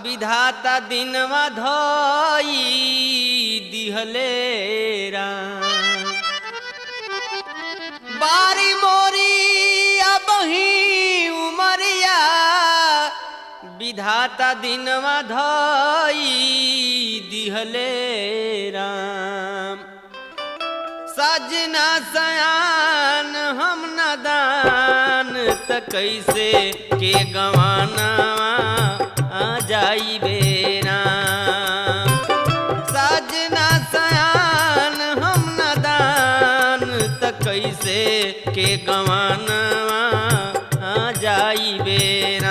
विधाता दिनवा धोई दिहले राम। बारी मोरी अबही उमरिया विधाता दिनवा धोई दिहले राम। सजना सयान हम नदान त कैसे के गवाना आ जाई बेराम। सजना सयान हम नदान त कैसे के गवाना आ जाई बेराम।